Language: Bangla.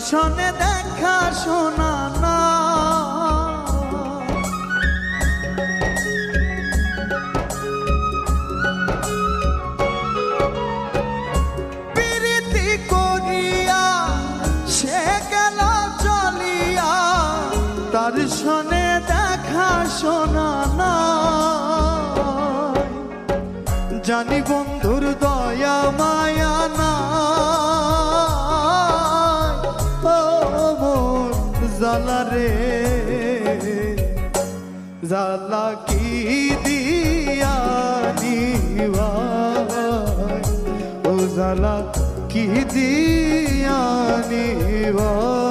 সনে দেখা শোনা না। প্রীতি করিয়া সে গেল চলিয়া, তার সনে দেখা শোনা না। জানি বন্ধুর দয়া মায়া না, জালা রে জালা কি দিয়া নিবাই, ও জালা কি দিয়া নিবাই।